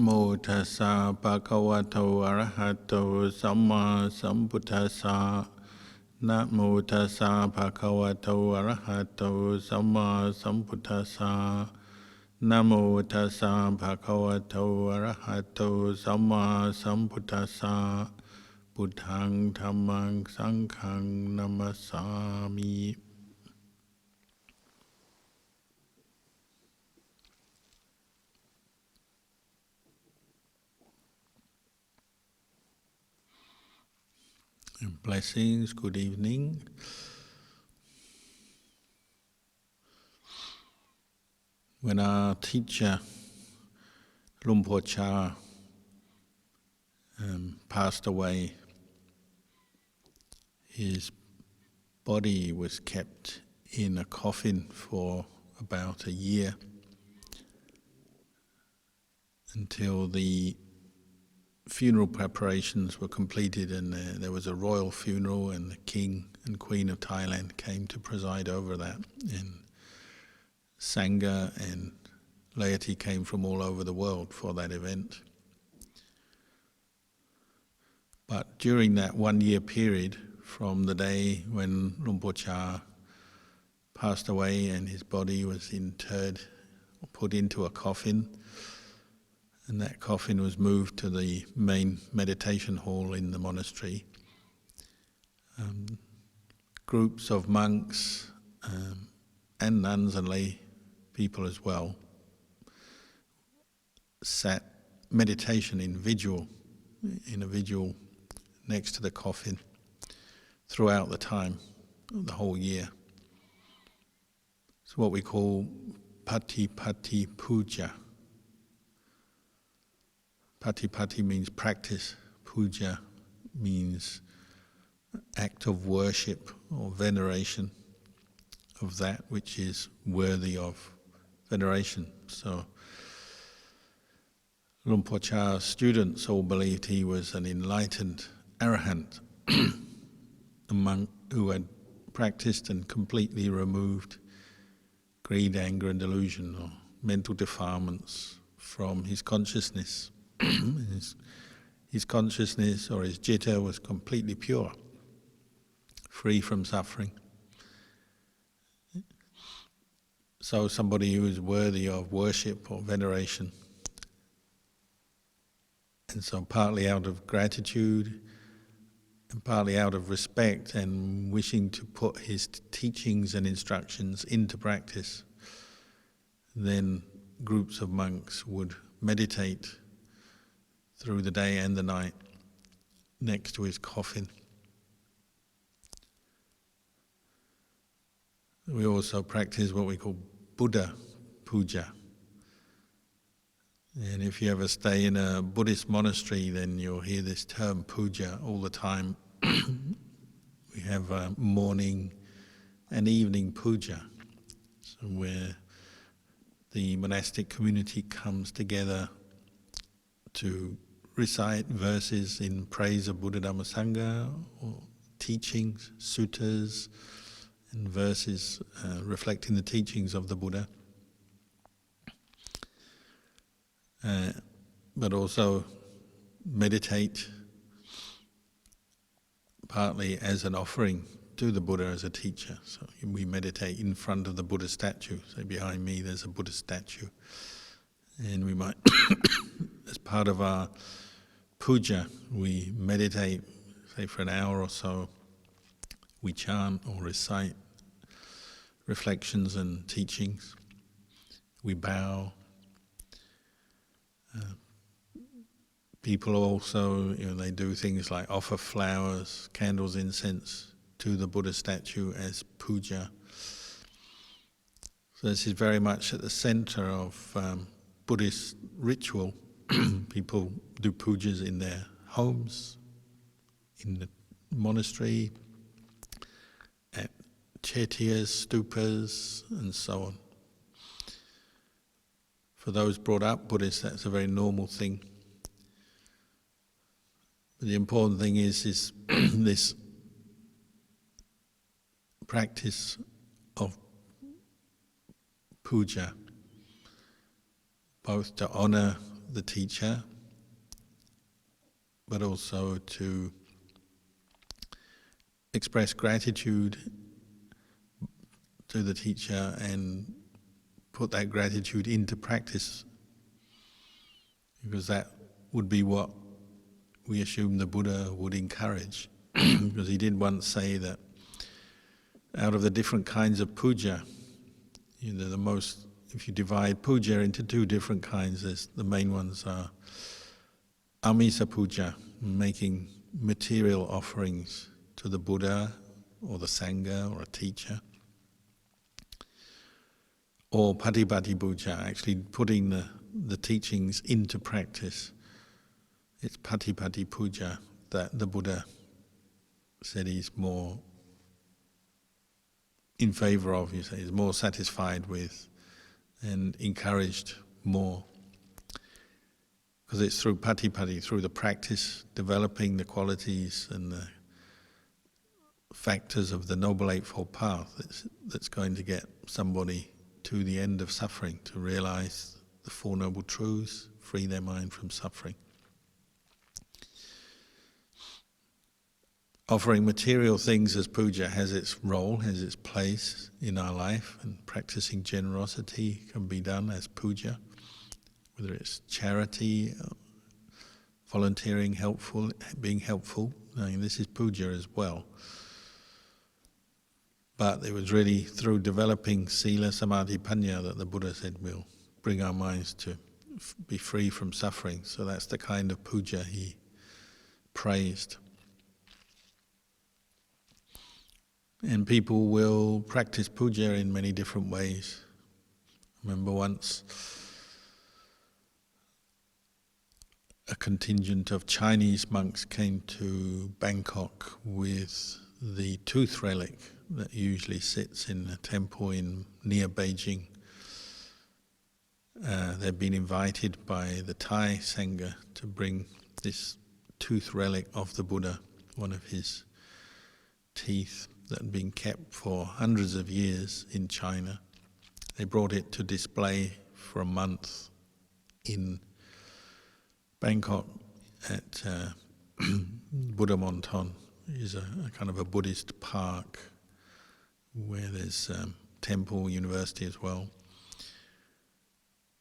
โมตัสสะภะคะวะโตอะระหะโตสัมมาสัมพุทธัสสะนะโมตัสสะภะคะวะโตอะระหะโตสัมมาสัมพุทธัสสะนะโมตัสสะภะคะวะโตอะระหะโตสัมมาสัมพุทธัสสะพุทธังธัมมังสังฆังนะมัสสามิ Blessings, good evening. When our teacher, Lumpur passed away, his body was kept in a coffin for about a year until the funeral preparations were completed, and there was a royal funeral, and the King and Queen of Thailand came to preside over that, and Sangha and laity came from all over the world for that event. But during that 1 year period, from the day when Lumpur Cha passed away and his body was interred or put into a coffin, and that coffin was moved to the main meditation hall in the monastery, groups of monks and nuns and lay people as well sat meditation in a vigil next to the coffin throughout the time, the whole year. It's what we call Pati Puja. Pati means practice, puja means act of worship or veneration of that which is worthy of veneration. So Lumpur Cha's students all believed he was an enlightened arahant, a monk who had practiced and completely removed greed, anger and delusion or mental defilements from his consciousness. His consciousness or his citta was completely pure, free from suffering. So somebody who is worthy of worship or veneration. And so partly out of gratitude and partly out of respect and wishing to put his teachings and instructions into practice, then groups of monks would meditate through the day and the night next to his coffin. We also practice what we call Buddha Puja. And if you ever stay in a Buddhist monastery, then you'll hear this term puja all the time. We have a morning and evening puja, so where the monastic community comes together to recite verses in praise of Buddha Dhamma Sangha, or teachings, suttas, and verses reflecting the teachings of the Buddha. But also meditate partly as an offering to the Buddha as a teacher. So we meditate in front of the Buddha statue. So behind me there's a Buddha statue. And we might, as part of our puja, we meditate, say for an hour or so, we chant or recite reflections and teachings. We bow. People also, they do things like offer flowers, candles, incense to the Buddha statue as puja. So this is very much at the center of Buddhist ritual. People do pujas in their homes, in the monastery, at chetias, stupas, and so on. For those brought up Buddhist, that's a very normal thing. But the important thing is this practice of puja, both to honor the teacher, but also to express gratitude to the teacher and put that gratitude into practice, because that would be what we assume the Buddha would encourage. Because he did once say that out of the different kinds of puja, if you divide puja into two different kinds, the main ones are amisa puja, making material offerings to the Buddha or the Sangha or a teacher, or patipati puja, actually putting the teachings into practice. It's patipati puja that the Buddha said he's more in favor of, he's more satisfied with and encouraged more. Because it's through patipati, through the practice, developing the qualities and the factors of the Noble Eightfold Path that's going to get somebody to the end of suffering, to realize the Four Noble Truths, free their mind from suffering. Offering material things as puja has its role, has its place in our life, and practicing generosity can be done as puja, whether it's charity, volunteering, being helpful. I mean, this is puja as well. But it was really through developing sila, samadhi, panya that the Buddha said we'll bring our minds to be free from suffering. So that's the kind of puja he praised. And people will practice puja in many different ways. I remember once a contingent of Chinese monks came to Bangkok with the tooth relic that usually sits in a temple near Beijing. They'd been invited by the Thai Sangha to bring this tooth relic of the Buddha, one of his teeth that had been kept for hundreds of years in China. They brought it to display for a month in Bangkok at Buddha Monton. Is a kind of a Buddhist park where there's temple, university as well.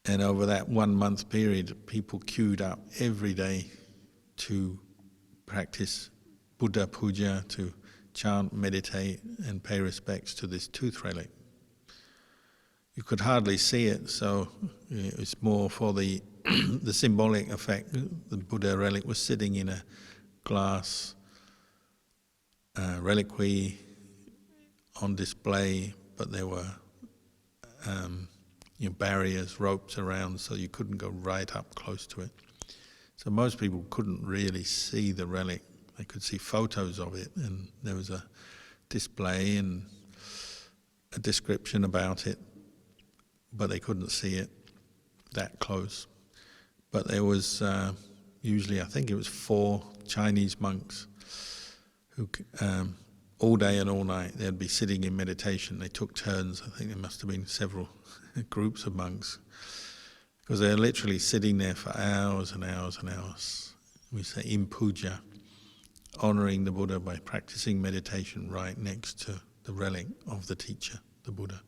And over that 1 month period, people queued up every day to practice Buddha puja, to chant, meditate, and pay respects to this tooth relic. You could hardly see it, so it's more for the the symbolic effect. The Buddha relic was sitting in a glass reliquary on display, but there were barriers, ropes around, so you couldn't go right up close to it. So most people couldn't really see the relic. They could see photos of it, and there was a display and a description about it, but they couldn't see it that close. But there was usually, I think it was 4 Chinese monks who all day and all night they'd be sitting in meditation. They took turns. I think there must have been several groups of monks, because they're literally sitting there for hours and hours and hours. We say in puja, honouring the Buddha by practicing meditation right next to the relic of the teacher, the Buddha.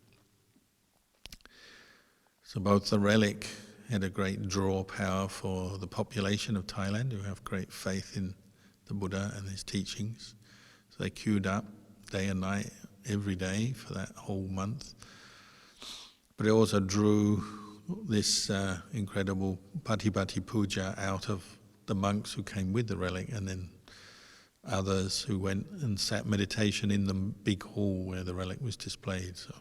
So both the relic had a great draw power for the population of Thailand, who have great faith in the Buddha and his teachings. So they queued up day and night, every day for that whole month. But it also drew this incredible patipati puja out of the monks who came with the relic, and then others who went and sat meditation in the big hall where the relic was displayed. So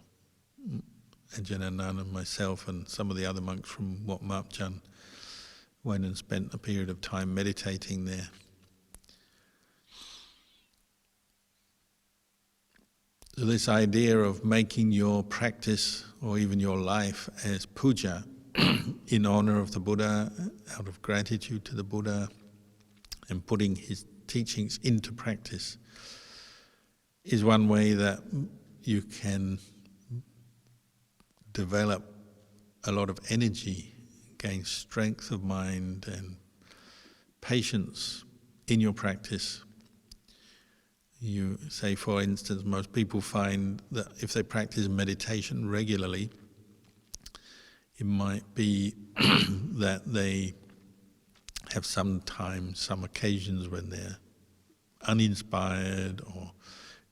Ajahn and myself and some of the other monks from Wat Mapchan went and spent a period of time meditating there. So this idea of making your practice or even your life as puja in honor of the Buddha, out of gratitude to the Buddha, and putting his teachings into practice is one way that you can develop a lot of energy, gain strength of mind and patience in your practice. You say, for instance, most people find that if they practice meditation regularly, it might be that they have some occasions when they're uninspired or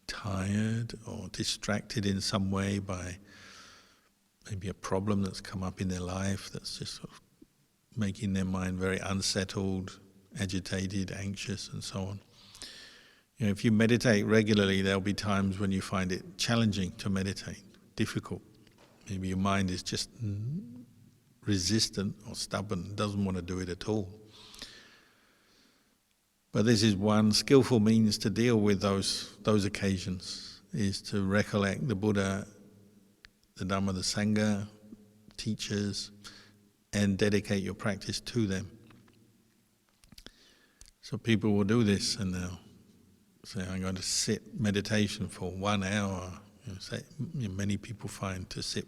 tired or distracted in some way by maybe a problem that's come up in their life that's just sort of making their mind very unsettled, agitated, anxious, and so on. If you meditate regularly, there'll be times when you find it challenging to meditate, difficult. Maybe your mind is just resistant or stubborn, doesn't want to do it at all. But this is one skillful means to deal with those occasions, is to recollect the Buddha, the Dhamma, the Sangha, teachers, and dedicate your practice to them. So people will do this and they'll say, I'm going to sit meditation for 1 hour. Many people find to sit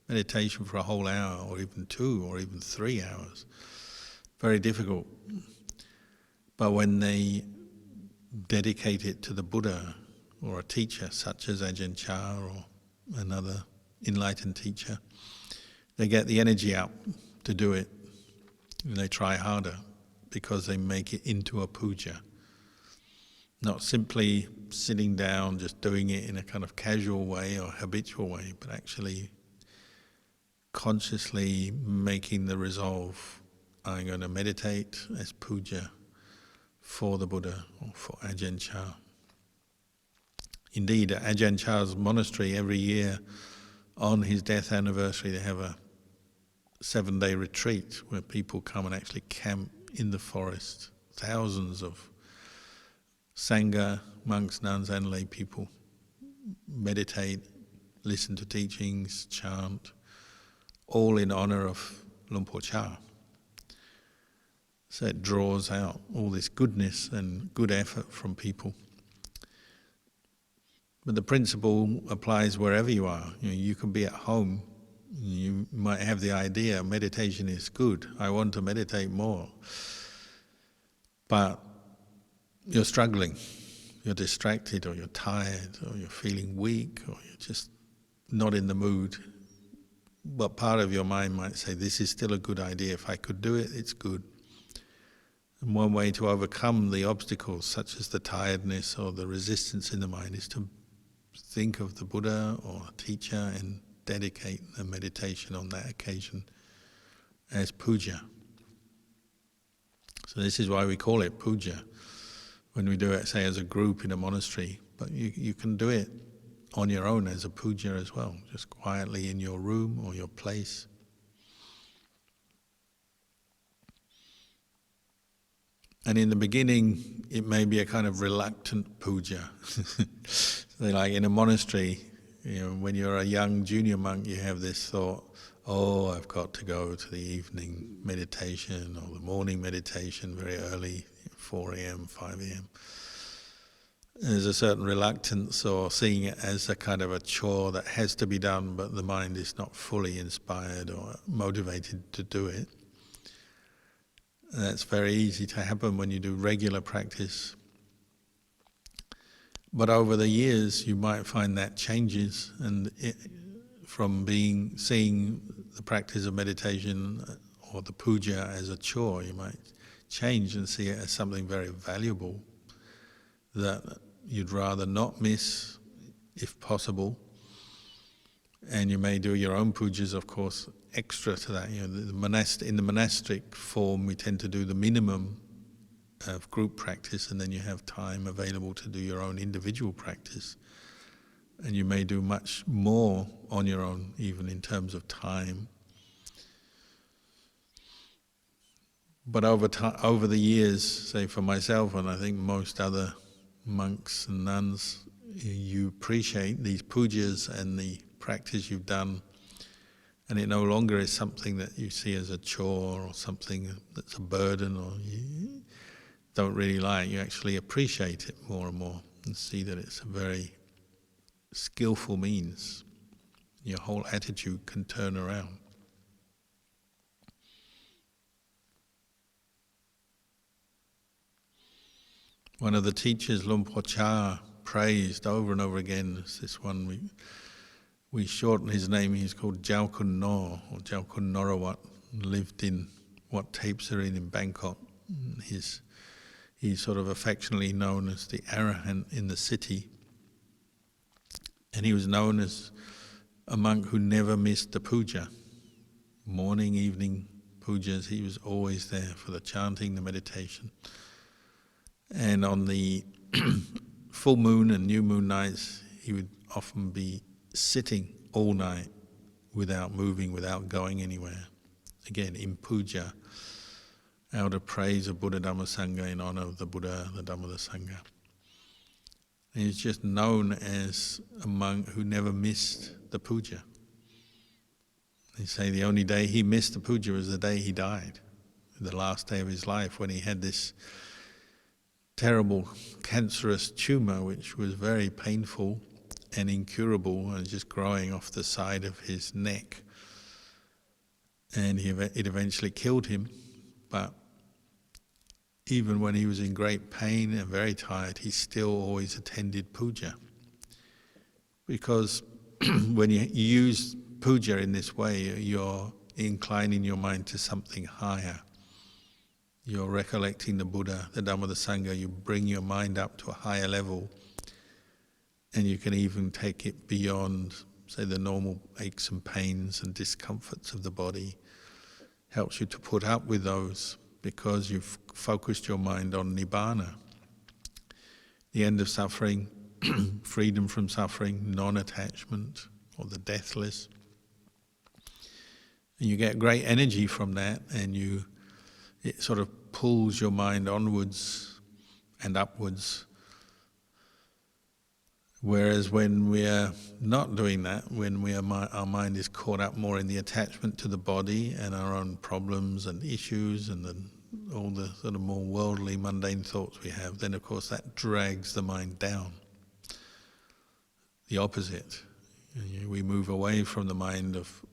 meditation for a whole hour or even 2 or even 3 hours very difficult. But when they dedicate it to the Buddha or a teacher such as Ajahn Chah or another enlightened teacher, they get the energy up to do it, and they try harder because they make it into a puja. Not simply sitting down, just doing it in a kind of casual way or habitual way, but actually consciously making the resolve, I'm going to meditate as puja for the Buddha or for Ajahn Chah. Indeed, at Ajahn Chah's monastery every year on his death anniversary they have a 7-day retreat where people come and actually camp in the forest. Thousands of Sangha, monks, nuns and lay people meditate, listen to teachings, chant, all in honour of Luang Por Chah. So it draws out all this goodness and good effort from people. But the principle applies wherever you are. You can be at home, you might have the idea meditation is good, I want to meditate more. But you're struggling, you're distracted or you're tired or you're feeling weak or you're just not in the mood. But part of your mind might say, this is still a good idea, if I could do it, it's good. And one way to overcome the obstacles such as the tiredness or the resistance in the mind is to think of the Buddha or a teacher and dedicate the meditation on that occasion as puja. So this is why we call it puja when we do it, say, as a group in a monastery. But you can do it on your own as a puja as well, just quietly in your room or your place. And in the beginning, it may be a kind of reluctant puja. So like in a monastery, when you're a young junior monk, you have this thought, oh, I've got to go to the evening meditation or the morning meditation very early, 4 a.m., 5 a.m. There's a certain reluctance or seeing it as a kind of a chore that has to be done, but the mind is not fully inspired or motivated to do it. And that's very easy to happen when you do regular practice. But over the years you might find that changes, and from seeing the practice of meditation or the puja as a chore, you might change and see it as something very valuable that you'd rather not miss if possible. And you may do your own pujas, of course, extra to that. In the monastic form we tend to do the minimum of group practice, and then you have time available to do your own individual practice. And you may do much more on your own, even in terms of time. But over the years, say for myself, and I think most other monks and nuns, you appreciate these pujas and the practice you've done, and it no longer is something that you see as a chore or something that's a burden or you don't really like. You actually appreciate it more and more and see that it's a very skillful means. Your whole attitude can turn around. One of the teachers, Lumpur Cha, praised over and over again. There's this one, we shorten his name, he's called Jau Kun No, or Jau Kun Norawat, lived in Wat Tape Serene in Bangkok. He's sort of affectionately known as the Arahant in the city. And he was known as a monk who never missed the puja. Morning, evening pujas, he was always there for the chanting, the meditation. And on the full moon and new moon nights, he would often be sitting all night without moving, without going anywhere. Again, in puja, out of praise of Buddha, Dhamma, Sangha, in honor of the Buddha, the Dhamma, the Sangha. And he's just known as a monk who never missed the puja. They say the only day he missed the puja was the day he died, the last day of his life, when he had this terrible cancerous tumor which was very painful and incurable and just growing off the side of his neck. And it eventually killed him, but even when he was in great pain and very tired, he still always attended puja. Because when you use puja in this way, you're inclining your mind to something higher. You're recollecting the Buddha, the Dhamma, the Sangha. You bring your mind up to a higher level, and you can even take it beyond, say, the normal aches and pains and discomforts of the body. Helps you to put up with those because you've focused your mind on Nibbana, the end of suffering, freedom from suffering, non-attachment, or the deathless. And you get great energy from that, and it sort of pulls your mind onwards and upwards. Whereas when we're not doing that, when our mind is caught up more in the attachment to the body and our own problems and issues and all the sort of more worldly, mundane thoughts we have, then of course that drags the mind down. The opposite. We move away from the mind of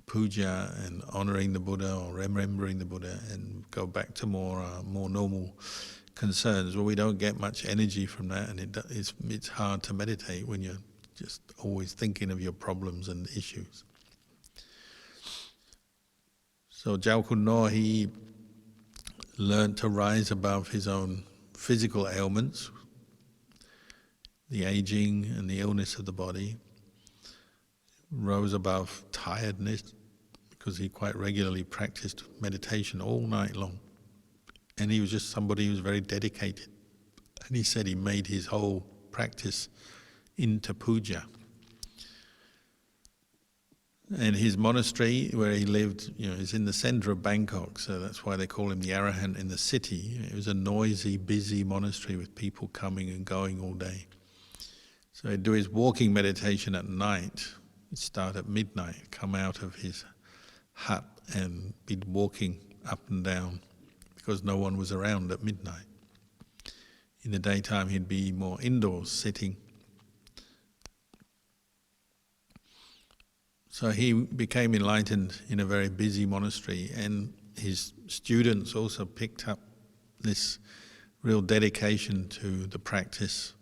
puja and honouring the Buddha or remembering the Buddha and go back to more normal concerns. Well, we don't get much energy from that, and it's hard to meditate when you're just always thinking of your problems and issues. So Jau Kun No, he learned to rise above his own physical ailments, the aging and the illness of the body, rose above tiredness, because he quite regularly practiced meditation all night long. And he was just somebody who was very dedicated. And he said he made his whole practice into puja. And his monastery, where he lived, is in the centre of Bangkok, so that's why they call him the Arahant in the city. It was a noisy, busy monastery with people coming and going all day. So he'd do his walking meditation at night. He'd start at midnight, come out of his hut and be walking up and down because no one was around at midnight. In the daytime he'd be more indoors, sitting. So he became enlightened in a very busy monastery, and his students also picked up this real dedication to the practice,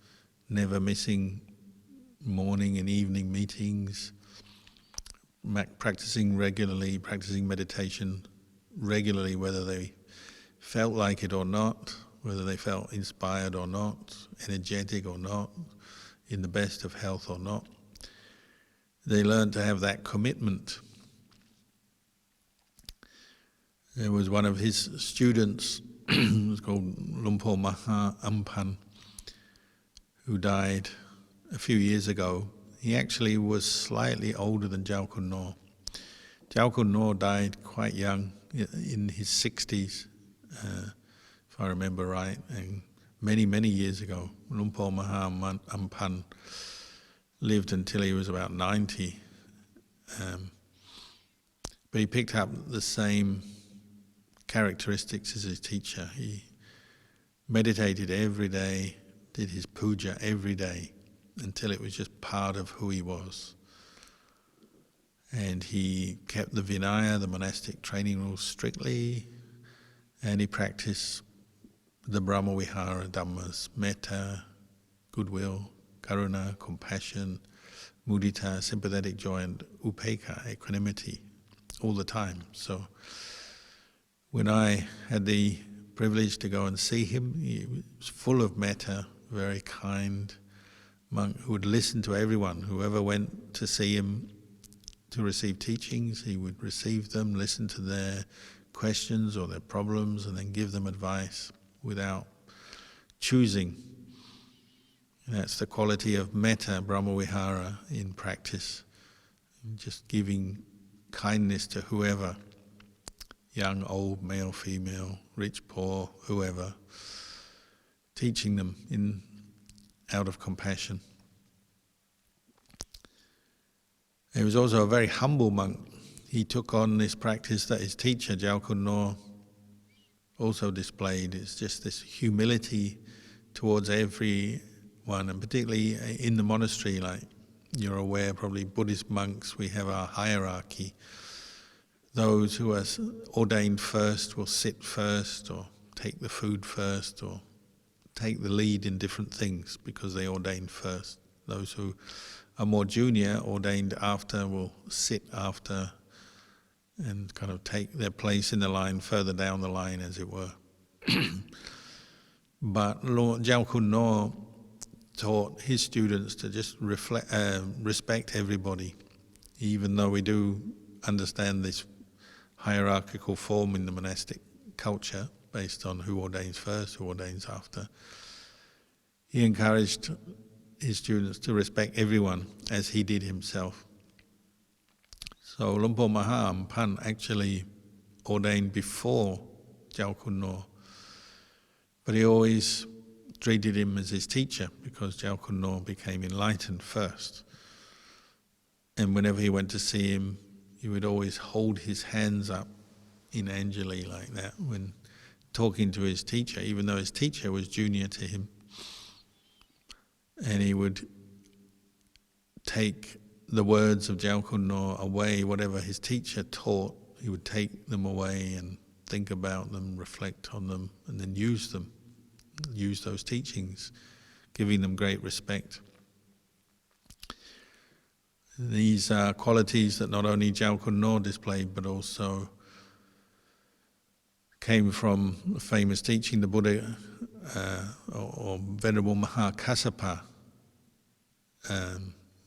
never missing morning and evening meetings, practicing regularly, practicing meditation regularly, whether they felt like it or not, whether they felt inspired or not, energetic or not, in the best of health or not. They learned to have that commitment. There was one of his students, it was called Lumpur Maha Ampan, who died a few years ago. He actually was slightly older than Jau Kun No. Jau Kun No died quite young, in his 60s, if I remember right, and many, many years ago. Lumpur Maha Ampan lived until he was about 90. But he picked up the same characteristics as his teacher. He meditated every day, did his puja every day, until it was just part of who he was. And he kept the Vinaya, the monastic training rules, strictly, and he practiced the Brahmavihara Dhammas: metta, goodwill, karuna, compassion, mudita, sympathetic joy, and upekkha, equanimity, all the time. So when I had the privilege to go and see him, he was full of metta, very kind monk who would listen to everyone. Whoever went to see him to receive teachings, he would receive them, listen to their questions or their problems, and then give them advice without choosing. And that's the quality of metta, Brahmavihara, in practice. Just giving kindness to whoever, young, old, male, female, rich, poor, whoever, teaching them out of compassion. He was also a very humble monk. He took on this practice that his teacher, Ajahn Kalyano, also displayed. It's just this humility towards everyone, and particularly in the monastery, like you're aware, probably Buddhist monks, we have our hierarchy. Those who are ordained first will sit first, or take the food first, or take the lead in different things because they ordained first. Those who are more junior, ordained after, will sit after and kind of take their place in the line, further down the line, as it were. But Lord Ajahn Kalyano taught his students to just respect everybody, even though we do understand this hierarchical form in the monastic culture based on who ordains first, who ordains after. He encouraged his students to respect everyone as he did himself. So Luang Por Maha Ampan actually ordained before Ajahn Kalyano, but he always treated him as his teacher because Ajahn Kalyano became enlightened first. And whenever he went to see him, he would always hold his hands up in Anjali like that when talking to his teacher, even though his teacher was junior to him. And he would take the words of Ajahn Kalyano away, whatever his teacher taught, he would take them away and think about them, reflect on them, and then use those teachings, giving them great respect. These are qualities that not only Ajahn Kalyano displayed, but also came from a famous teaching. The Buddha, or Venerable Maha Kassapa,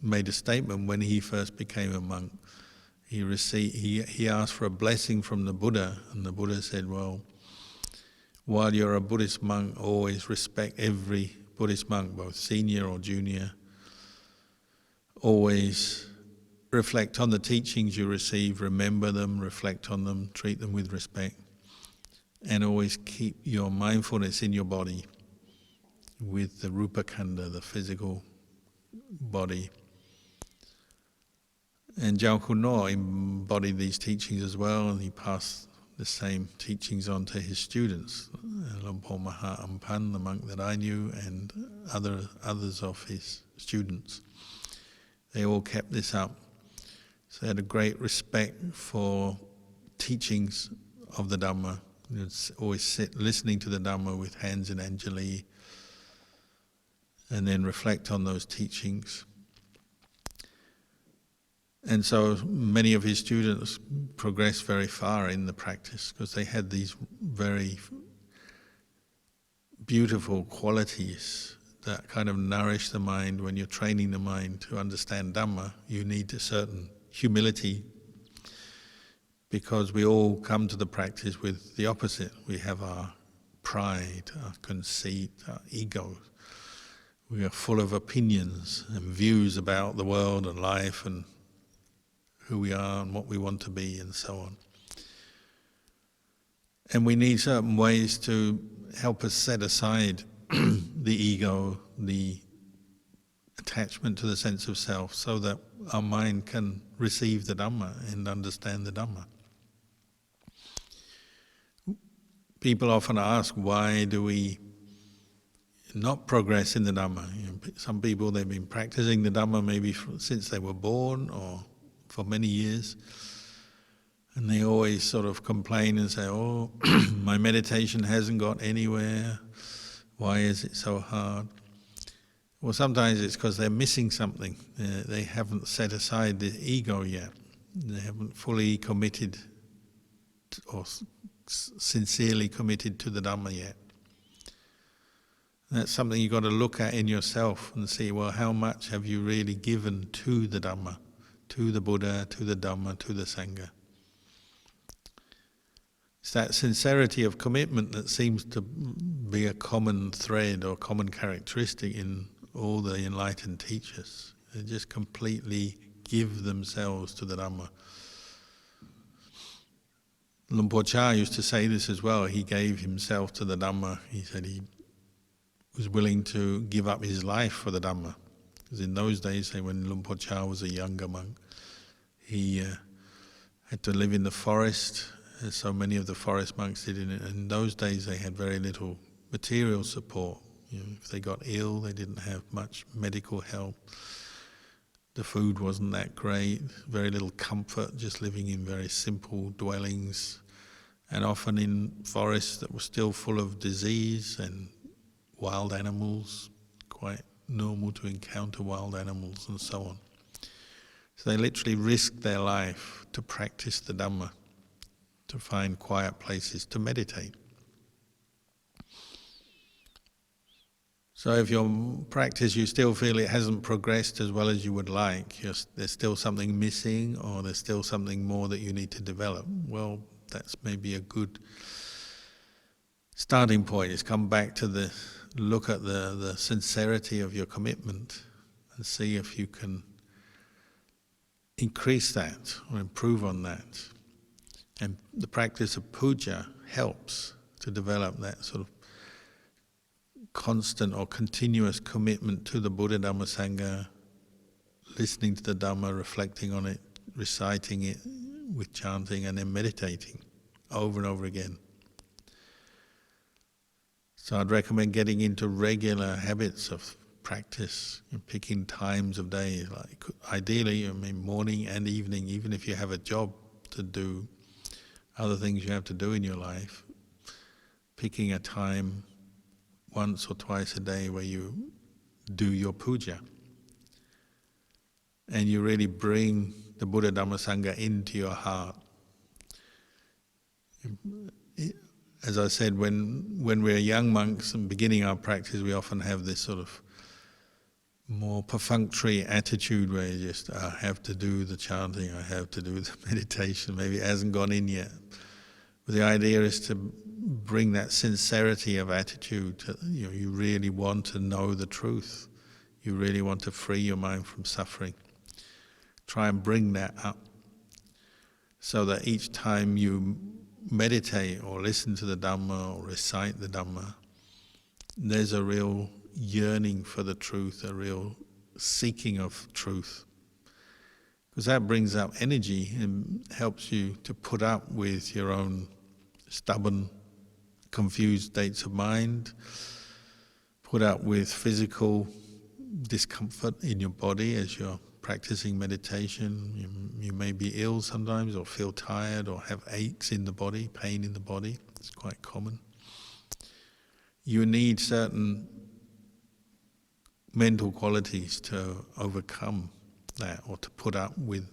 made a statement when he first became a monk. He asked for a blessing from the Buddha, and the Buddha said, well, while you're a Buddhist monk, always respect every Buddhist monk, both senior or junior. Always reflect on the teachings you receive, remember them, reflect on them, treat them with respect, and always keep your mindfulness in your body with the rupa khandha, the physical body. And Ajahn Kalyano embodied these teachings as well, and he passed the same teachings on to his students. Luang Por Maha Ampan, the monk that I knew, and others of his students. They all kept this up. So they had a great respect for teachings of the Dhamma. They'd always sit listening to the Dhamma with hands in Anjali, and then reflect on those teachings. And so many of his students progressed very far in the practice because they had these very beautiful qualities that kind of nourish the mind. When you're training the mind to understand Dhamma, you need a certain humility, because we all come to the practice with the opposite. We have our pride, our conceit, our ego. We are full of opinions and views about the world and life and who we are and what we want to be and so on. And we need certain ways to help us set aside the ego, the attachment to the sense of self, so that our mind can receive the Dhamma and understand the Dhamma. People often ask, why do we not progress in the Dhamma? Some people, they've been practicing the Dhamma maybe since they were born or for many years, And they always sort of complain and say, oh, my meditation hasn't got anywhere. Why is it so hard? Well, sometimes it's because they're missing something. They haven't set aside the ego yet. They haven't fully committed or sincerely committed to the Dhamma yet. That's something you've got to look at in yourself and see, well, how much have you really given to the Dhamma, to the Buddha, to the Dhamma, to the Sangha? It's that sincerity of commitment that seems to be a common thread or common characteristic in all the enlightened teachers. They just completely give themselves to the Dhamma. Luang Por Chah used to say this as well. He gave himself to the Dhamma. He said he was willing to give up his life for the Dhamma. Because in those days, say when Luang Por Chah was a younger monk, he had to live in the forest, as so many of the forest monks did. In those days, they had very little material support. If they got ill, they didn't have much medical help. The food wasn't that great, very little comfort, just living in very simple dwellings, and often in forests that were still full of disease and wild animals, quite normal to encounter wild animals and so on. So they literally risked their life to practice the Dhamma, to find quiet places to meditate. So if your practice, you still feel it hasn't progressed as well as you would like, there's still something missing or there's still something more that you need to develop, well, that's maybe a good starting point. Is come back to look at the sincerity of your commitment and see if you can increase that or improve on that. And the practice of puja helps to develop that sort of constant or continuous commitment to the Buddha, Dhamma, Sangha, listening to the Dhamma, reflecting on it, reciting it with chanting, and then meditating over and over again. So I'd recommend getting into regular habits of practice and picking times of day, like ideally, morning and evening, even if you have a job to do, other things you have to do in your life, picking a time once or twice a day where you do your puja. And you really bring the Buddha, Dhamma, Sangha into your heart. As I said, when we're young monks and beginning our practice, we often have this sort of more perfunctory attitude where you just, I have to do the chanting, I have to do the meditation, maybe it hasn't gone in yet. But the idea is to bring that sincerity of attitude. You really want to know the truth. You really want to free your mind from suffering. Try and bring that up so that each time you meditate or listen to the Dhamma or recite the Dhamma, there's a real yearning for the truth, a real seeking of truth. Because that brings up energy and helps you to put up with your own stubborn, confused states of mind, put up with physical discomfort in your body as you're practicing meditation. You may be ill sometimes or feel tired or have aches in the body, pain in the body. It's quite common. You need certain mental qualities to overcome that or to put up with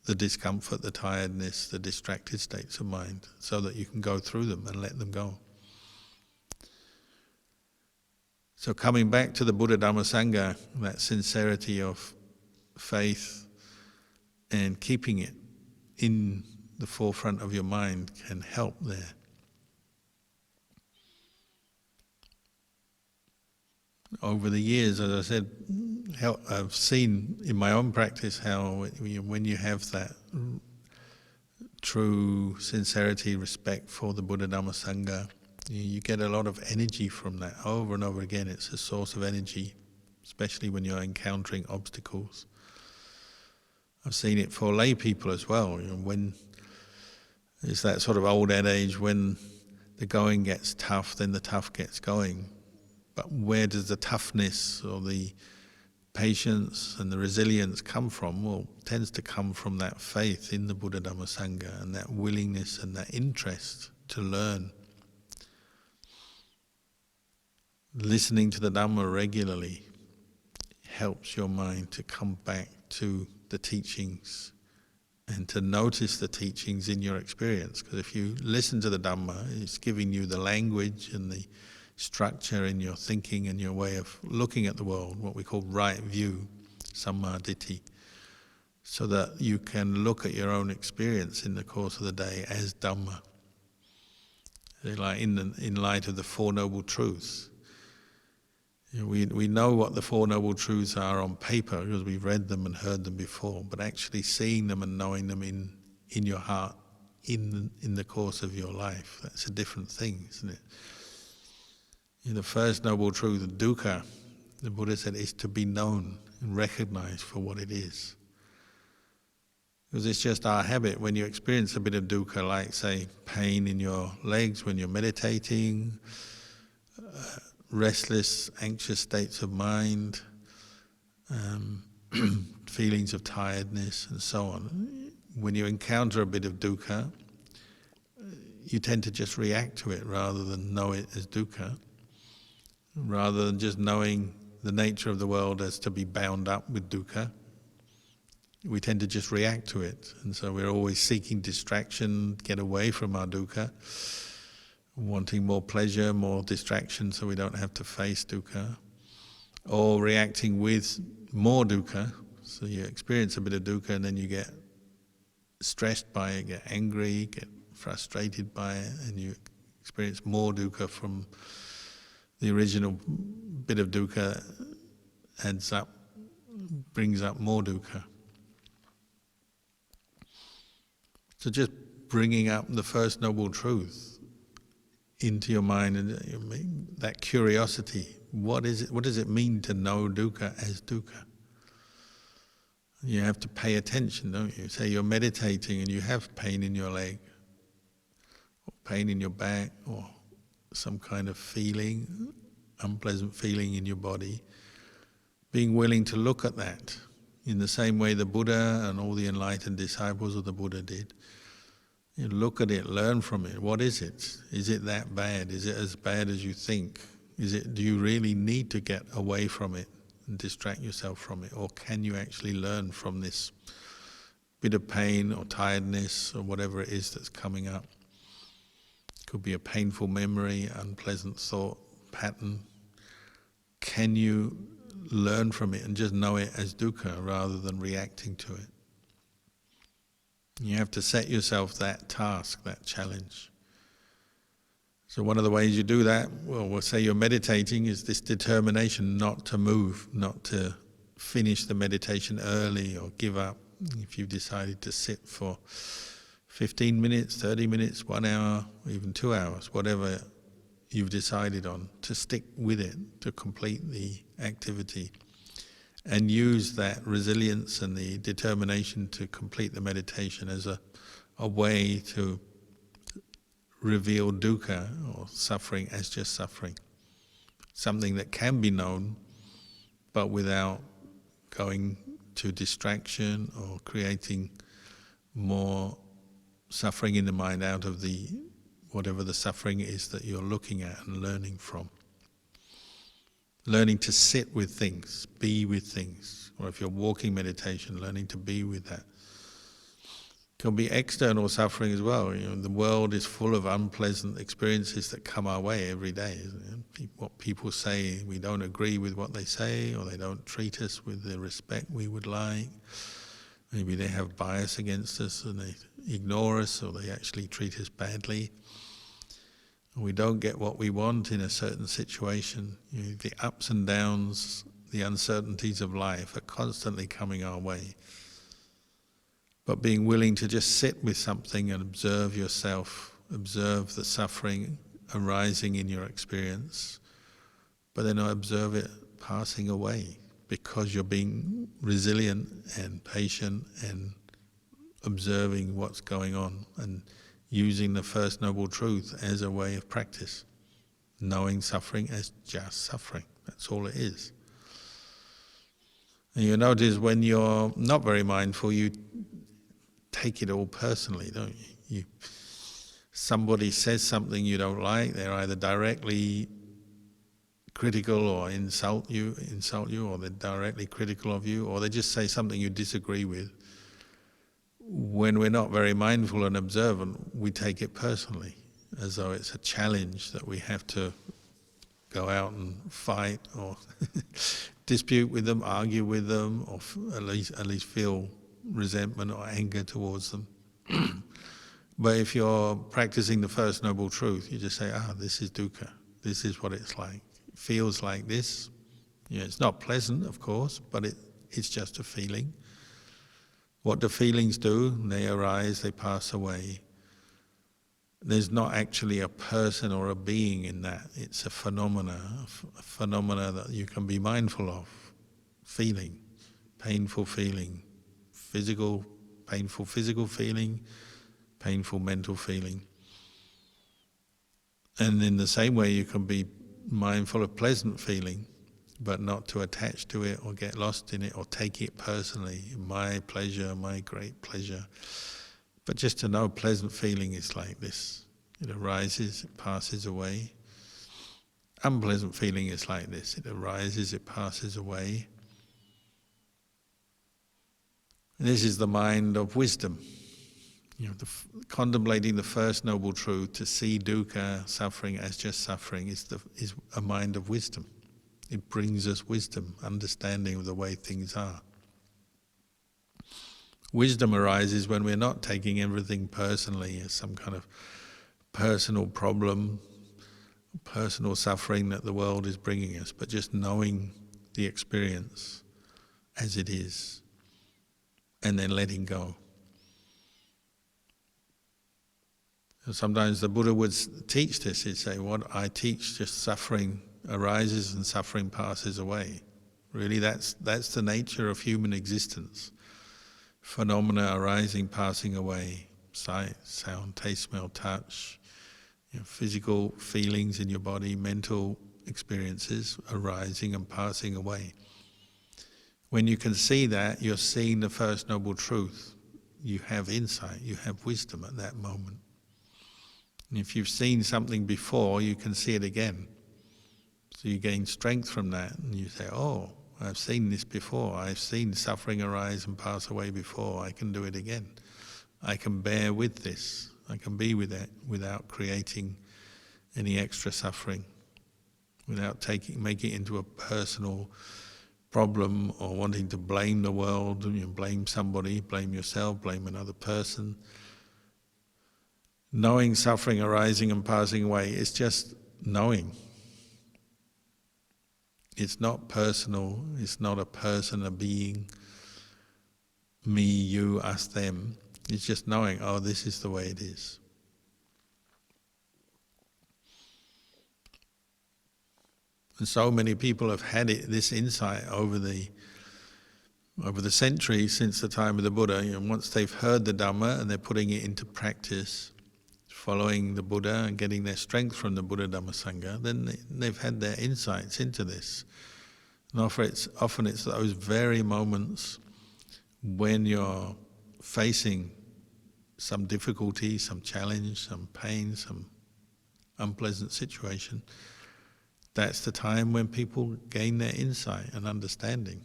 the discomfort, the tiredness, the distracted states of mind, so that you can go through them and let them go. So coming back to the Buddha, Dhamma, Sangha, that sincerity of faith and keeping it in the forefront of your mind can help there. Over the years, as I said, I've seen in my own practice how when you have that true sincerity, respect for the Buddha, Dhamma, Sangha, you get a lot of energy from that over and over again. It's a source of energy, especially when you're encountering obstacles. I've seen it for lay people as well. When it's that sort of old adage, when the going gets tough, then the tough gets going. But where does the toughness or the patience and the resilience come from? Well, tends to come from that faith in the Buddha, Dhamma, Sangha, and that willingness and that interest to learn. Listening to the Dhamma regularly helps your mind to come back to the teachings and to notice the teachings in your experience. Because if you listen to the Dhamma, it's giving you the language and the structure in your thinking and your way of looking at the world, what we call right view, samma ditthi, so that you can look at your own experience in the course of the day as Dhamma. Like in light of the Four Noble Truths. We know what the Four Noble Truths are on paper because we've read them and heard them before, but actually seeing them and knowing them in your heart, in the course of your life, that's a different thing, isn't it? The first Noble Truth, dukkha, the Buddha said, is to be known and recognized for what it is. Because it's just our habit. When you experience a bit of dukkha, like say pain in your legs when you're meditating, restless, anxious states of mind, feelings of tiredness and so on. When you encounter a bit of dukkha, you tend to just react to it rather than know it as dukkha, rather than just knowing the nature of the world as to be bound up with dukkha. We tend to just react to it, and so we're always seeking distraction, get away from our dukkha, wanting more pleasure, more distraction so we don't have to face dukkha, or reacting with more dukkha. So you experience a bit of dukkha and then you get stressed by it, get angry, get frustrated by it, and you experience more dukkha from the original bit of dukkha, adds up, brings up more dukkha. So just bringing up the First Noble Truth into your mind and that curiosity. What is it? What does it mean to know dukkha as dukkha? You have to pay attention, don't you? Say you're meditating and you have pain in your leg, or pain in your back, or some kind of feeling, unpleasant feeling in your body. Being willing to look at that in the same way the Buddha and all the enlightened disciples of the Buddha did. You look at it, learn from it. What is it? Is it that bad? Is it as bad as you think? Do you really need to get away from it and distract yourself from it? Or can you actually learn from this bit of pain or tiredness or whatever it is that's coming up? It could be a painful memory, unpleasant thought pattern. Can you learn from it and just know it as dukkha rather than reacting to it? You have to set yourself that task, that challenge. So one of the ways you do that, well, we'll say you're meditating, is this determination not to move, not to finish the meditation early or give up. If you've decided to sit for 15 minutes, 30 minutes, 1 hour, or even 2 hours, whatever you've decided on, to stick with it, to complete the activity. And use that resilience and the determination to complete the meditation as a way to reveal dukkha or suffering as just suffering. Something that can be known, but without going to distraction or creating more suffering in the mind out of whatever the suffering is that you're looking at and learning from. Learning to sit with things, be with things, or if you're walking meditation, learning to be with that. It can be external suffering as well. The world is full of unpleasant experiences that come our way every day. Isn't it? What people say, we don't agree with what they say, or they don't treat us with the respect we would like. Maybe they have bias against us and they ignore us, or they actually treat us badly. We don't get what we want in a certain situation. The ups and downs, the uncertainties of life are constantly coming our way. But being willing to just sit with something and observe yourself, observe the suffering arising in your experience, but then observe it passing away because you're being resilient and patient and observing what's going on and using the First Noble Truth as a way of practice, knowing suffering as just suffering. That's all it is. And you notice when you're not very mindful, you take it all personally, don't you? Somebody says something you don't like, they're either directly critical or insult you, or they're directly critical of you, or they just say something you disagree with. When we're not very mindful and observant, we take it personally, as though it's a challenge that we have to go out and fight or dispute with them, argue with them, or at least feel resentment or anger towards them. But if you're practicing the First Noble Truth, you just say, this is dukkha. This is what it's like. It feels like this. It's not pleasant, of course, but it's just a feeling. What do feelings do? They arise, they pass away. There's not actually a person or a being in that. It's a phenomena that you can be mindful of. Feeling, painful feeling, painful physical feeling, painful mental feeling. And in the same way, you can be mindful of pleasant feeling, but not to attach to it or get lost in it or take it personally. My pleasure, my great pleasure. But just to know pleasant feeling is like this. It arises, it passes away. Unpleasant feeling is like this. It arises, it passes away. And this is the mind of wisdom. Contemplating the First Noble Truth, to see dukkha, suffering, as just suffering, is a mind of wisdom. It brings us wisdom, understanding of the way things are. Wisdom arises when we're not taking everything personally as some kind of personal problem, personal suffering that the world is bringing us, but just knowing the experience as it is, and then letting go. Sometimes the Buddha would teach this. He'd say, what I teach, just suffering arises and suffering passes away. Really, that's the nature of human existence. Phenomena arising, passing away. Sight, sound, taste, smell, touch. Physical feelings in your body, mental experiences arising and passing away. When you can see that, you're seeing the First Noble Truth. You have insight, you have wisdom at that moment. And if you've seen something before, you can see it again. So you gain strength from that, and you say, I've seen this before. I've seen suffering arise and pass away before. I can do it again. I can bear with this. I can be with it without creating any extra suffering, without making it into a personal problem or wanting to blame the world, blame somebody, blame yourself, blame another person. Knowing suffering arising and passing away is just knowing. It's not personal, it's not a person, a being, me, you, us, them. It's just knowing, this is the way it is. And so many people have had this insight over the centuries since the time of the Buddha. Once they've heard the Dhamma and they're putting it into practice, following the Buddha and getting their strength from the Buddha Dhamma Sangha, then they've had their insights into this. And often it's those very moments when you're facing some difficulty, some challenge, some pain, some unpleasant situation, that's the time when people gain their insight and understanding.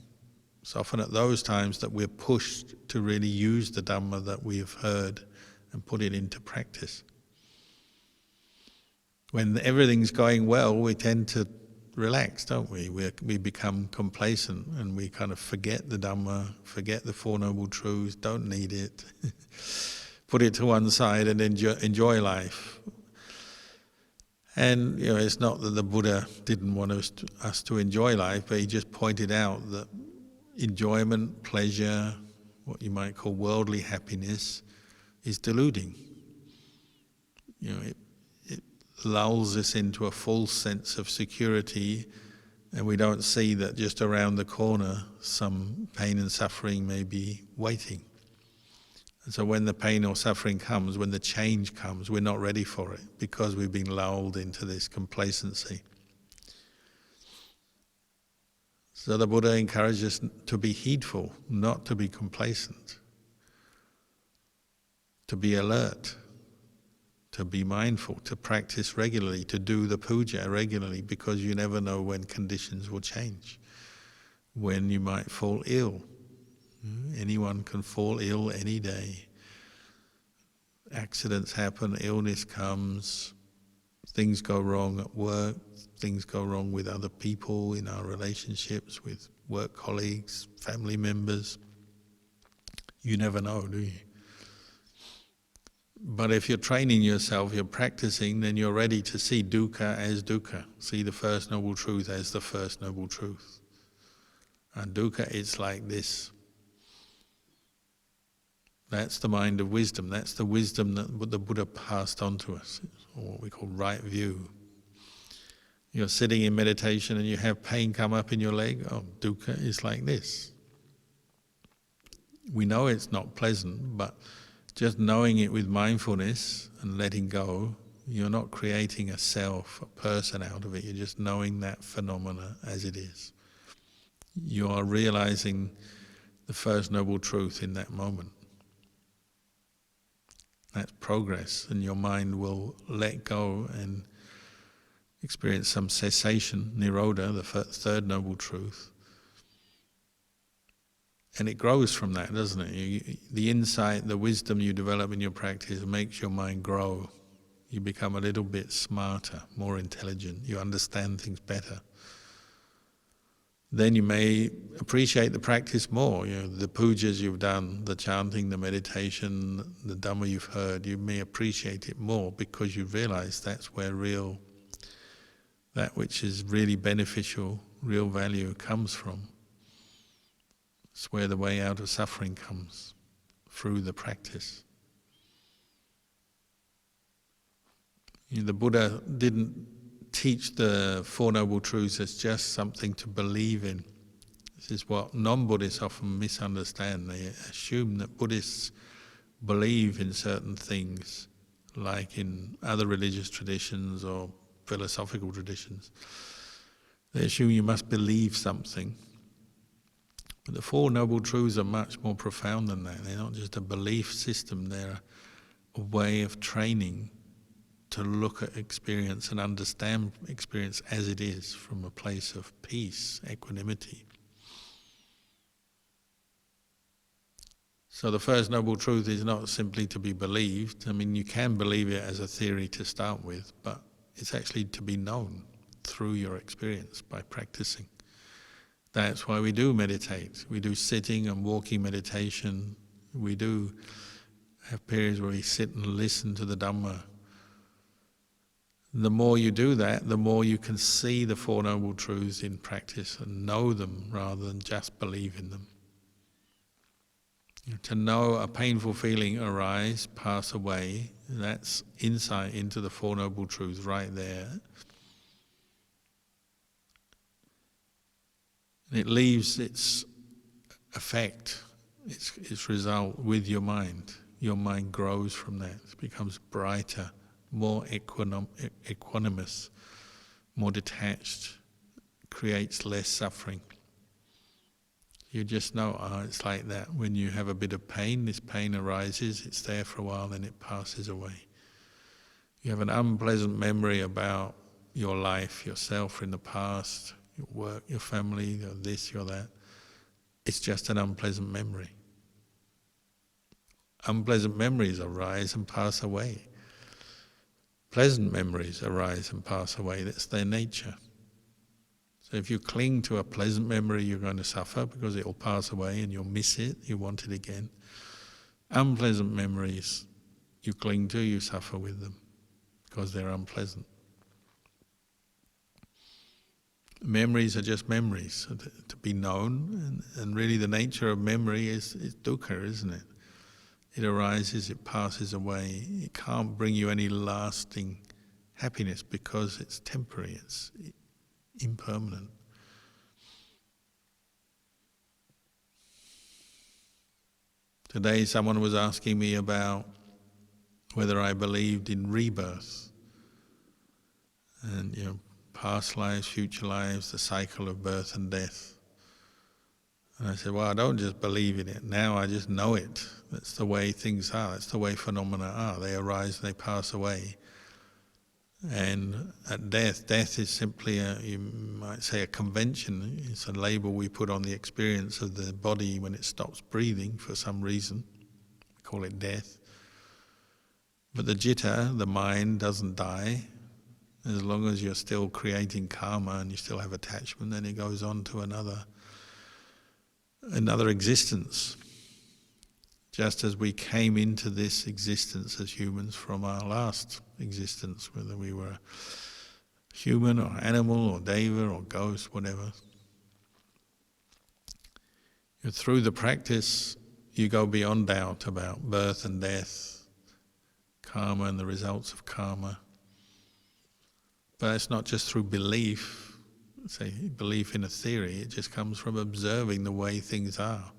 It's often at those times that we're pushed to really use the Dhamma that we have heard and put it into practice. When everything's going well, we tend to relax, don't we? We become complacent and we kind of forget the Dhamma, forget the Four Noble Truths, don't need it, put it to one side and enjoy life. And it's not that the Buddha didn't want us to enjoy life, but he just pointed out that enjoyment, pleasure, what you might call worldly happiness, is deluding. It lulls us into a false sense of security, and we don't see that just around the corner some pain and suffering may be waiting. And so when the pain or suffering comes, when the change comes, we're not ready for it because we've been lulled into this complacency. So the Buddha encourages us to be heedful, not to be complacent, to be alert, to be mindful, to practice regularly, to do the puja regularly, because you never know when conditions will change, when you might fall ill. Anyone can fall ill any day. Accidents happen, illness comes, things go wrong at work, things go wrong with other people in our relationships, with work colleagues, family members. You never know, do you? But if you're training yourself, you're practicing, then you're ready to see dukkha as dukkha, see the First Noble Truth as the First Noble Truth. And dukkha is like this. That's the mind of wisdom. That's the wisdom that the Buddha passed on to us, or what we call right view. You're sitting in meditation and you have pain come up in your leg. Oh, dukkha is like this. We know it's not pleasant, but just knowing it with mindfulness and letting go, you're not creating a self, a person out of it. You're just knowing that phenomena as it is. You are realizing the First Noble Truth in that moment. That's progress, and your mind will let go and experience some cessation, nirodha, the Third Noble Truth. And it grows from that, doesn't it? The insight, the wisdom you develop in your practice makes your mind grow. You become a little bit smarter, more intelligent. You understand things better. Then you may appreciate the practice more. The pujas you've done, the chanting, the meditation, the Dhamma you've heard, you may appreciate it more because you realize that's where that which is really beneficial, real value comes from. It's where the way out of suffering comes, through the practice. The Buddha didn't teach the Four Noble Truths as just something to believe in. This is what non-Buddhists often misunderstand. They assume that Buddhists believe in certain things, like in other religious traditions or philosophical traditions. They assume you must believe something. But the Four Noble Truths are much more profound than that. They're not just a belief system, they're a way of training to look at experience and understand experience as it is, from a place of peace, equanimity. So the First Noble Truth is not simply to be believed. I mean, you can believe it as a theory to start with, but it's actually to be known through your experience by practicing. That's why we do meditate. We do sitting and walking meditation. We do have periods where we sit and listen to the Dhamma. The more you do that, the more you can see the Four Noble Truths in practice and know them rather than just believe in them. To know a painful feeling arise, pass away, that's insight into the Four Noble Truths right there. And it leaves its effect, its result with your mind. Your mind grows from that. It becomes brighter, more equanimous, more detached, creates less suffering. You just know, it's like that. When you have a bit of pain, this pain arises, it's there for a while, then it passes away. You have an unpleasant memory about your life, yourself in the past, your work, your family, your this, your that. It's just an unpleasant memory. Unpleasant memories arise and pass away. Pleasant memories arise and pass away. That's their nature. So if you cling to a pleasant memory, you're going to suffer because it will pass away and you'll miss it, you want it again. Unpleasant memories you cling to, you suffer with them because they're unpleasant. Memories are just memories, to be known, and really the nature of memory is dukkha, isn't it? It arises, it passes away. It can't bring you any lasting happiness because it's temporary, it's impermanent. Today someone was asking me about whether I believed in rebirth and past lives, future lives, the cycle of birth and death. And I said, well, I don't just believe in it. Now I just know it. That's the way things are. That's the way phenomena are. They arise and they pass away. And at death is simply you might say a convention. It's a label we put on the experience of the body when it stops breathing for some reason. We call it death. But the citta, the mind, doesn't die. As long as you're still creating karma and you still have attachment, then it goes on to another existence. Just as we came into this existence as humans from our last existence, whether we were human or animal or deva or ghost, whatever. Through the practice, you go beyond doubt about birth and death, karma and the results of karma. But it's not just through belief, say belief in a theory, it just comes from observing the way things are.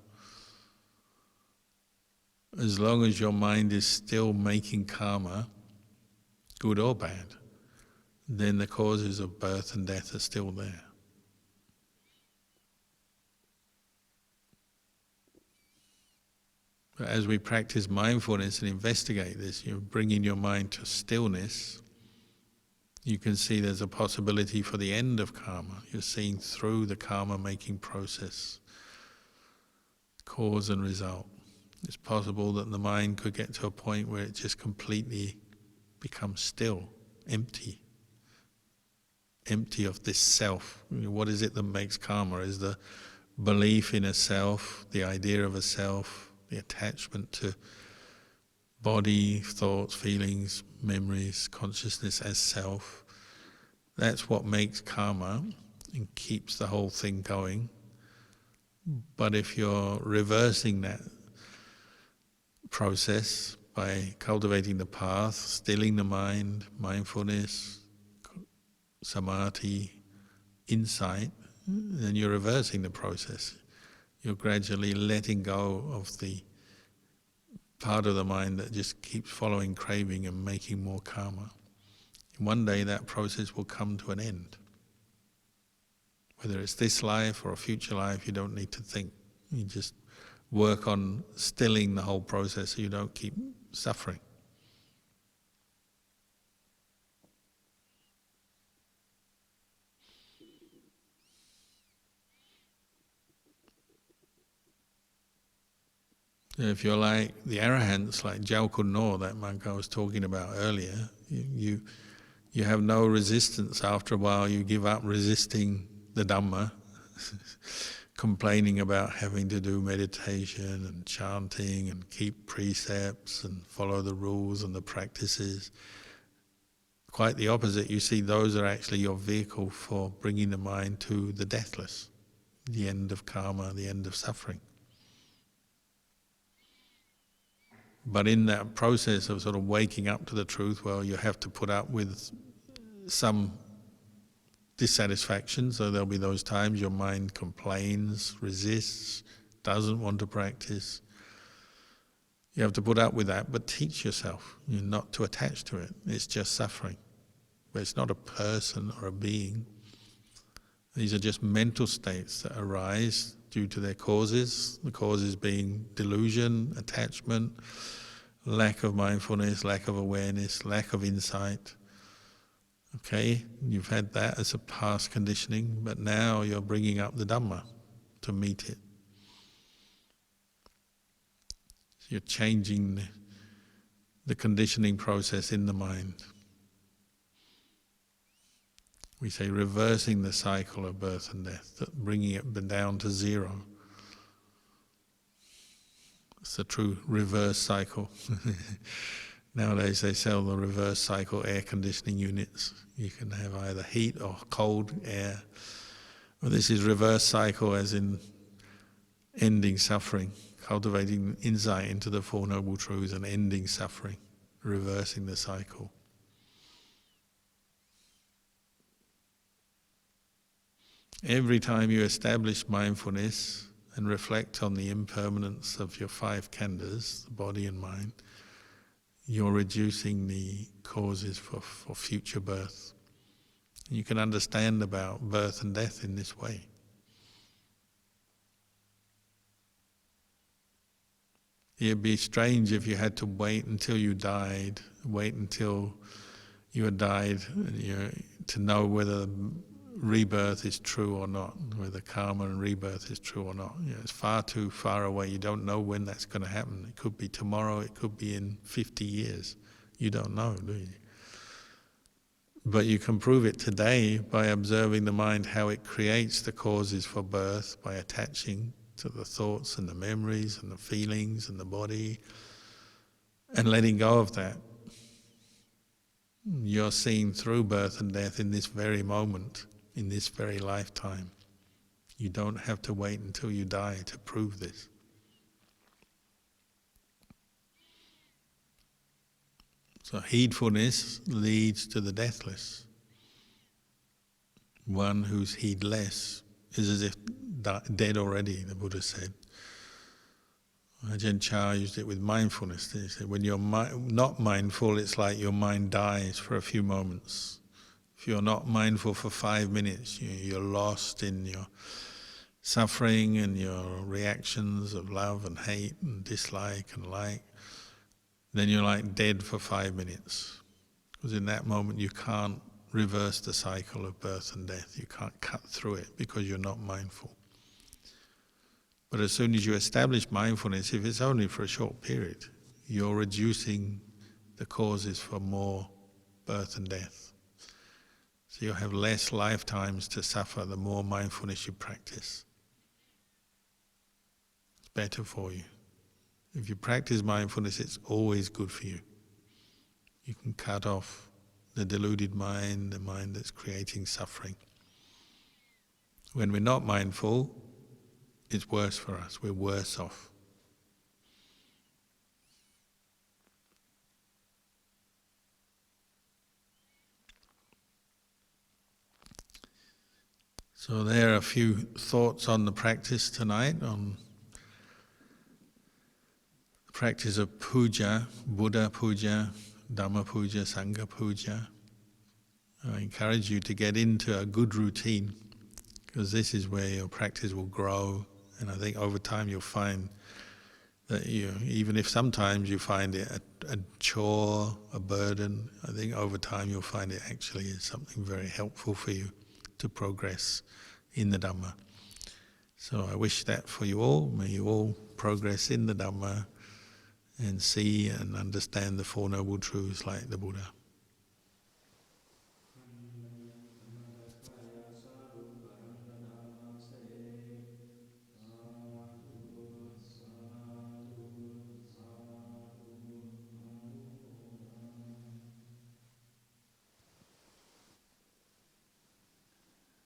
As long as your mind is still making karma, good or bad, then the causes of birth and death are still there. But as we practice mindfulness and investigate this, you're bringing your mind to stillness, you can see there's a possibility for the end of karma. You're seeing through the karma-making process, cause and result. It's possible that the mind could get to a point where it just completely becomes still, empty of this self. What is it that makes karma? Is the belief in a self, the idea of a self, the attachment to body, thoughts, feelings, memories, consciousness as self. That's what makes karma and keeps the whole thing going. But if you're reversing that process by cultivating the path, stilling the mind, mindfulness, samadhi, insight, then you're reversing the process. You're gradually letting go of the part of the mind that just keeps following craving and making more karma. One day that process will come to an end. Whether it's this life or a future life, you don't need to think. You just work on stilling the whole process so you don't keep suffering. If you're like the arahants, like Ajahn Kalyano, that monk I was talking about earlier, you have no resistance. After a while you give up resisting the Dhamma, complaining about having to do meditation and chanting and keep precepts and follow the rules and the practices. Quite the opposite, you see those are actually your vehicle for bringing the mind to the deathless, the end of karma, the end of suffering. But in that process of sort of waking up to the truth, well, you have to put up with some dissatisfaction, so there'll be those times your mind complains, resists, doesn't want to practice. You have to put up with that, but teach yourself not to attach to it. It's just suffering. But it's not a person or a being. These are just mental states that arise due to their causes, the causes being delusion, attachment, lack of mindfulness, lack of awareness, lack of insight. Okay, you've had that as a past conditioning, but now you're bringing up the Dhamma to meet it. So you're changing the conditioning process in the mind. We say reversing the cycle of birth and death, bringing it down to zero. It's the true reverse cycle. Nowadays they sell the reverse cycle air conditioning units. You can have either heat or cold air. Well, this is reverse cycle as in ending suffering, cultivating insight into the Four Noble Truths and ending suffering, reversing the cycle. Every time you establish mindfulness and reflect on the impermanence of your five khandhas, the body and mind, you're reducing the causes for future birth. You can understand about birth and death in this way. It'd be strange if you had to wait until you died, wait until you had died to know whether rebirth is true or not, whether karma and rebirth is true or not. It's far too far away. You don't know when that's going to happen. It could be tomorrow, it could be in 50 years. You don't know, do you? But you can prove it today by observing the mind, how it creates the causes for birth, by attaching to the thoughts and the memories and the feelings and the body, and letting go of that. You're seeing through birth and death in this very moment, in this very lifetime. You don't have to wait until you die to prove this. So heedfulness leads to the deathless. One who's heedless is as if dead already, the Buddha said. Ajahn Chah used it with mindfulness. He said, when you're not mindful, it's like your mind dies for a few moments. If you're not mindful for 5 minutes, you're lost in your suffering and your reactions of love and hate and dislike and like. Then you're like dead for 5 minutes. Because in that moment you can't reverse the cycle of birth and death. You can't cut through it because you're not mindful. But as soon as you establish mindfulness, if it's only for a short period, you're reducing the causes for more birth and death. So you'll have less lifetimes to suffer the more mindfulness you practice. It's better for you. If you practice mindfulness, it's always good for you. You can cut off the deluded mind, the mind that's creating suffering. When we're not mindful, it's worse for us. We're worse off. So there are a few thoughts on the practice tonight, on the practice of puja, Buddha puja, Dhamma puja, Sangha puja. I encourage you to get into a good routine, because this is where your practice will grow. And I think over time you'll find that even if sometimes you find it a chore, a burden, I think over time you'll find it actually is something very helpful for you to progress in the Dhamma. So I wish that for you all. May you all progress in the Dhamma and see and understand the Four Noble Truths like the Buddha.